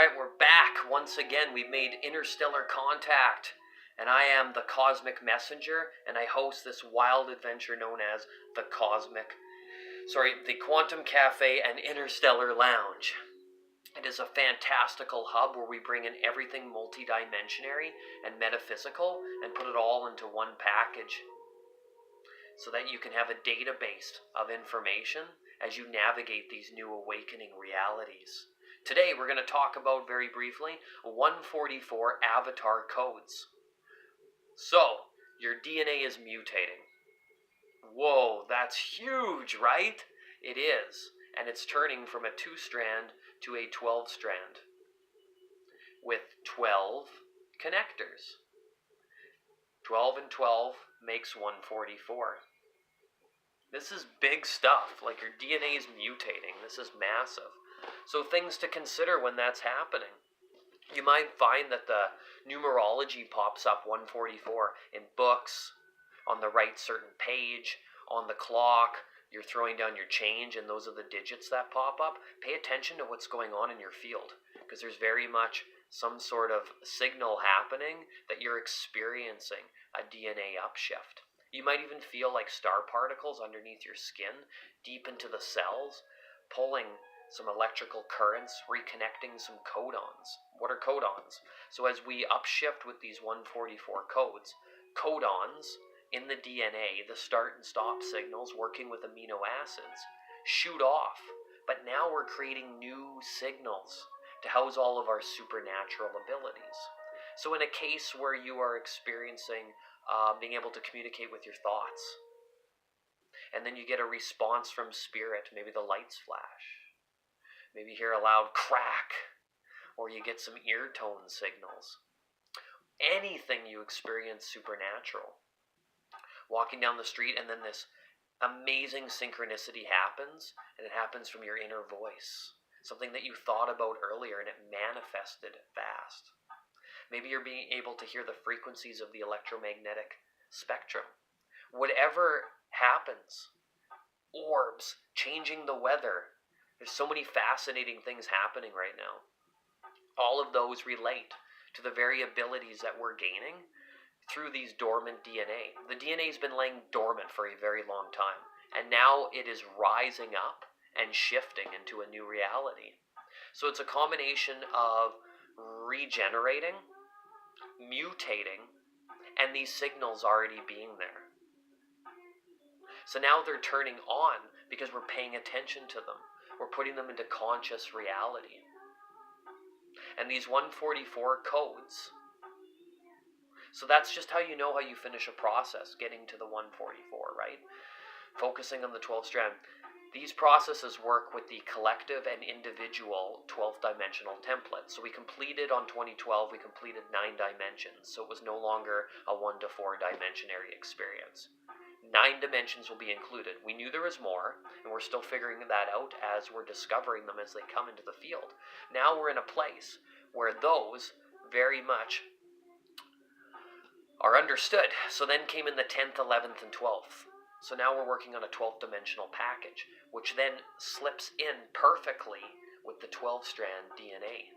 Alright, we're back once again. We've made interstellar contact, and I am the Cosmic Messenger, and I host this wild adventure known as the Quantum Cafe and Interstellar Lounge. It is a fantastical hub where we bring in everything multidimensionary and metaphysical and put it all into one package so that you can have a database of information as you navigate these new awakening realities. Today we're going to talk about, very briefly, 144 avatar codes. So, your DNA is mutating. Whoa, that's huge, right? It is. And it's turning from a 2-strand to a 12-strand with 12 connectors. 12 and 12 makes 144. This is big stuff. Like, your DNA is mutating. This is massive. So things to consider when that's happening. You might find that the numerology pops up 144 in books, on the right certain page, on the clock. You're throwing down your change and those are the digits that pop up. Pay attention to what's going on in your field, because there's very much some sort of signal happening that you're experiencing a DNA upshift. You might even feel like star particles underneath your skin, deep into the cells, pulling some electrical currents, reconnecting some codons. What are codons? So as we upshift with these 144 codes, codons in the DNA, the start and stop signals working with amino acids, shoot off. But now we're creating new signals to house all of our supernatural abilities. So in a case where you are experiencing being able to communicate with your thoughts, and then you get a response from spirit, maybe the lights flash, maybe you hear a loud crack, or you get some ear tone signals. Anything you experience supernatural. Walking down the street and then this amazing synchronicity happens, and it happens from your inner voice. Something that you thought about earlier and it manifested fast. Maybe you're being able to hear the frequencies of the electromagnetic spectrum. Whatever happens, orbs, changing the weather. There's so many fascinating things happening right now. All of those relate to the very abilities that we're gaining through these dormant DNA. The DNA's been laying dormant for a very long time, and now it is rising up and shifting into a new reality. So it's a combination of regenerating, mutating, and these signals already being there. So now they're turning on because we're paying attention to them. We're putting them into conscious reality. And these 144 codes, so that's just how you know how you finish a process, getting to the 144, right? Focusing on the 12th strand. These processes work with the collective and individual 12th dimensional template. So we completed on 2012, we completed 9 dimensions. So it was no longer a 1 to 4 dimensionary experience. 9 dimensions will be included. We knew there was more, and we're still figuring that out as we're discovering them as they come into the field. Now we're in a place where those very much are understood. So then came in the 10th, 11th, and 12th. So now we're working on a 12th dimensional package, which then slips in perfectly with the 12-strand DNA.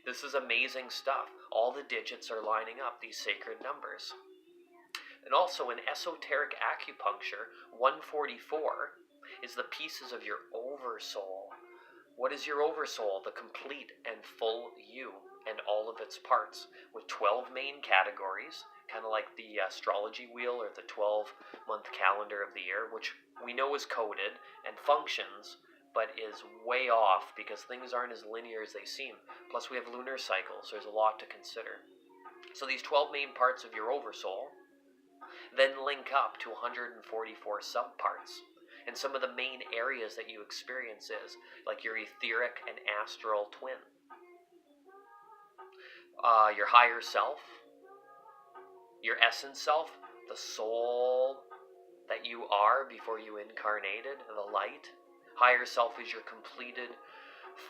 This is amazing stuff. All the digits are lining up, these sacred numbers. And also in esoteric acupuncture, 144 is the pieces of your oversoul. What is your oversoul? The complete and full you and all of its parts, with 12 main categories, kind of like the astrology wheel or the 12-month calendar of the year, which we know is coded and functions, but is way off because things aren't as linear as they seem. Plus we have lunar cycles, so there's a lot to consider. So these 12 main parts of your oversoul then link up to 144 subparts. And some of the main areas that you experience is like your etheric and astral twin, your higher self, your essence self, the soul that you are before you incarnated, the light. Higher self is your completed,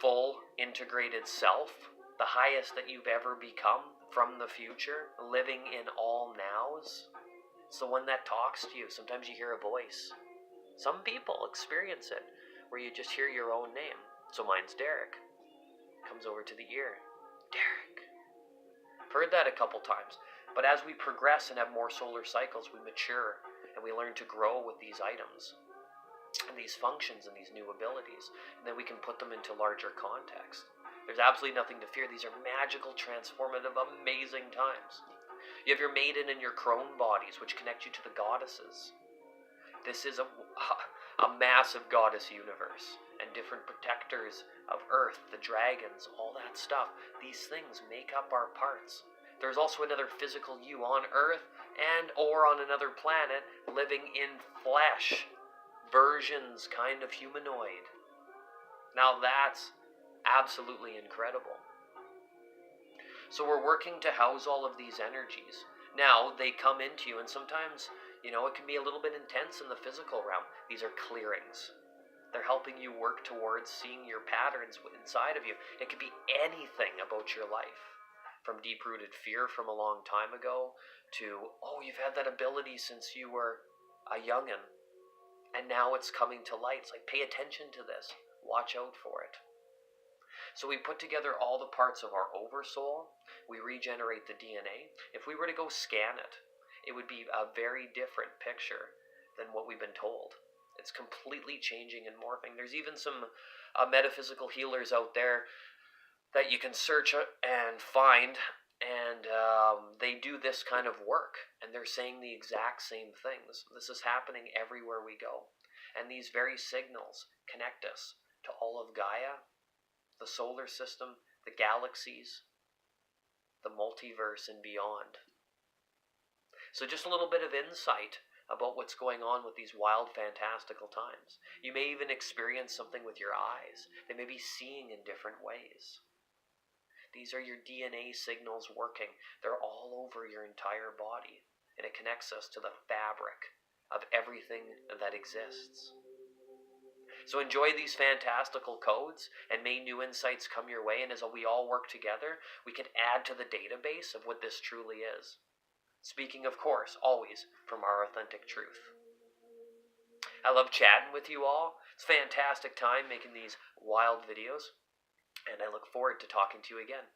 full, integrated self, the highest that you've ever become from the future, living in all nows. It's the one that talks to you. Sometimes you hear a voice. Some people experience it where you just hear your own name. So mine's Derek. comes over to the ear. Derek. I've heard that a couple times. But as we progress and have more solar cycles, we mature and we learn to grow with these items and these functions and these new abilities. And then we can put them into larger context. There's absolutely nothing to fear. These are magical, transformative, amazing times. You have your maiden and your crone bodies, which connect you to the goddesses. This is a massive goddess universe, and different protectors of Earth, the dragons, all that stuff. These things make up our parts. There's also another physical you on Earth and or on another planet living in flesh. Versions kind of humanoid. Now that's absolutely incredible. So we're working to house all of these energies. Now they come into you, and sometimes, it can be a little bit intense in the physical realm. These are clearings. They're helping you work towards seeing your patterns inside of you. It could be anything about your life. From deep-rooted fear from a long time ago to, you've had that ability since you were a youngin', and now it's coming to light. It's like, pay attention to this. Watch out for it. So we put together all the parts of our oversoul. We regenerate the DNA. If we were to go scan it, it would be a very different picture than what we've been told. It's completely changing and morphing. There's even some metaphysical healers out there that you can search and find, and they do this kind of work, and they're saying the exact same things. This is happening everywhere we go, and these very signals connect us to all of Gaia, the solar system, the galaxies, the multiverse, and beyond. So just a little bit of insight about what's going on with these wild, fantastical times. You may even experience something with your eyes. They may be seeing in different ways. These are your DNA signals working. They're all over your entire body, and it connects us to the fabric of everything that exists. So enjoy these fantastical codes, and may new insights come your way, and as we all work together, we can add to the database of what this truly is. Speaking, of course, always from our authentic truth. I love chatting with you all. It's a fantastic time making these wild videos, and I look forward to talking to you again.